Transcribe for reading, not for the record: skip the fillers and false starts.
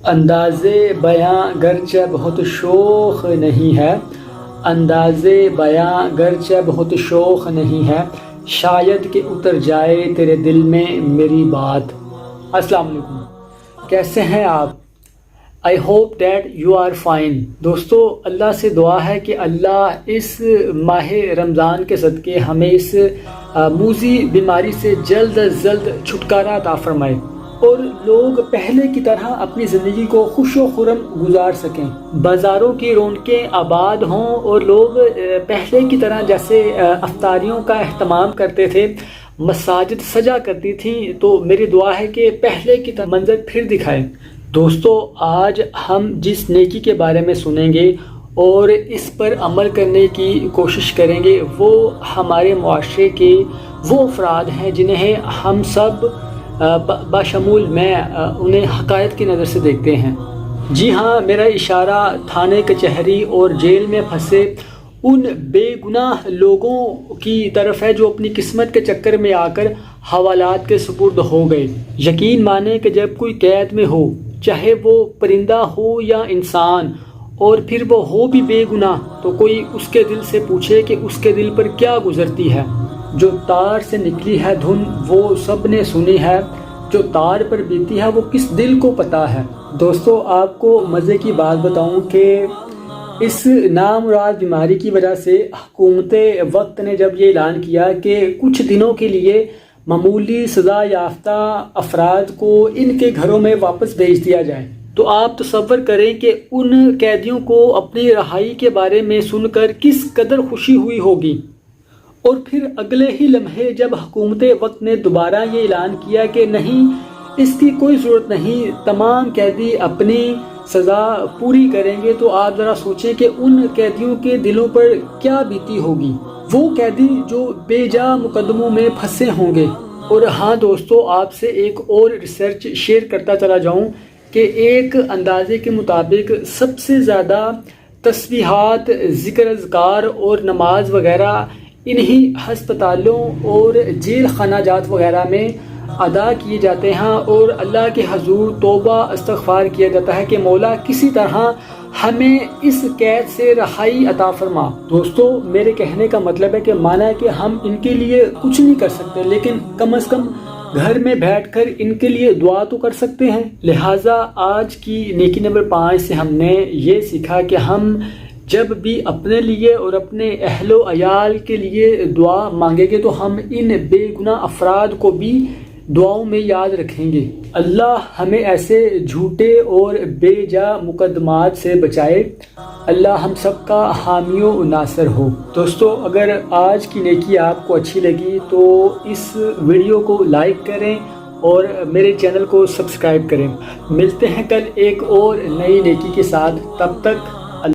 انداز بیاں گرچہ بہت شوق نہیں ہے، انداز بیاں گرچہ بہت شوق نہیں ہے، شاید کہ اتر جائے تیرے دل میں میری بات۔ السلام علیکم، کیسے ہیں آپ؟ I hope that you are fine. دوستو، اللہ سے دعا ہے کہ اللہ اس ماہ رمضان کے صدقے ہمیں اس موذی بیماری سے جلد از جلد چھٹکارا عطا فرمائے اور لوگ پہلے کی طرح اپنی زندگی کو خوش و خرم گزار سکیں، بازاروں کی رونقیں آباد ہوں اور لوگ پہلے کی طرح جیسے افطاریوں کا اہتمام کرتے تھے، مساجد سجا کرتی تھیں، تو میری دعا ہے کہ پہلے کی طرح منظر پھر دکھائے۔ دوستو، آج ہم جس نیکی کے بارے میں سنیں گے اور اس پر عمل کرنے کی کوشش کریں گے، وہ ہمارے معاشرے کے وہ افراد ہیں جنہیں ہم سب بشمول میں انہیں حقارت کی نظر سے دیکھتے ہیں۔ جی ہاں، میرا اشارہ تھانے کچہری اور جیل میں پھنسے ان بے گناہ لوگوں کی طرف ہے جو اپنی قسمت کے چکر میں آ کر حوالات کے سپرد ہو گئے۔ یقین مانیں کہ جب کوئی قید میں ہو، چاہے وہ پرندہ ہو یا انسان، اور پھر وہ ہو بھی بے گناہ، تو کوئی اس کے دل سے پوچھے کہ اس کے دل پر کیا گزرتی ہے۔ جو تار سے نکلی ہے دھن وہ سب نے سنی ہے، جو تار پر بیتی ہے وہ کس دل کو پتہ ہے۔ دوستو، آپ کو مزے کی بات بتاؤں کہ اس نامراد بیماری کی وجہ سے حکومت وقت نے جب یہ اعلان کیا کہ کچھ دنوں کے لیے معمولی سزا یافتہ افراد کو ان کے گھروں میں واپس بھیج دیا جائے، تو آپ تصور کریں کہ ان قیدیوں کو اپنی رہائی کے بارے میں سن کر کس قدر خوشی ہوئی ہوگی۔ اور پھر اگلے ہی لمحے جب حکومت وقت نے دوبارہ یہ اعلان کیا کہ نہیں، اس کی کوئی ضرورت نہیں، تمام قیدی اپنی سزا پوری کریں گے، تو آپ ذرا سوچیں کہ ان قیدیوں کے دلوں پر کیا بیتی ہوگی، وہ قیدی جو بے جا مقدموں میں پھنسے ہوں گے۔ اور ہاں دوستو، آپ سے ایک اور ریسرچ شیئر کرتا چلا جاؤں کہ ایک اندازے کے مطابق سب سے زیادہ تسبیحات، ذکر اذکار اور نماز وغیرہ انہی ہسپتالوں اور جیل خانہ جات وغیرہ میں ادا کیے جاتے ہیں، اور اللہ کے حضور توبہ استغفار کیا جاتا ہے کہ مولا کسی طرح ہمیں اس قید سے رہائی عطا فرما۔ دوستو، میرے کہنے کا مطلب ہے کہ مانا ہے کہ ہم ان کے لیے کچھ نہیں کر سکتے، لیکن کم از کم گھر میں بیٹھ کر ان کے لیے دعا تو کر سکتے ہیں۔ لہٰذا آج کی نیکی نمبر 5 سے ہم نے یہ سیکھا کہ ہم جب بھی اپنے لیے اور اپنے اہل و عیال کے لیے دعا مانگیں گے تو ہم ان بے گناہ افراد کو بھی دعاؤں میں یاد رکھیں گے۔ اللہ ہمیں ایسے جھوٹے اور بے جا مقدمات سے بچائے۔ اللہ ہم سب کا حامی و ناصر ہو۔ دوستو، اگر آج کی نیکی آپ کو اچھی لگی تو اس ویڈیو کو لائک کریں اور میرے چینل کو سبسکرائب کریں۔ ملتے ہیں کل ایک اور نئی نیکی کے ساتھ، تب تک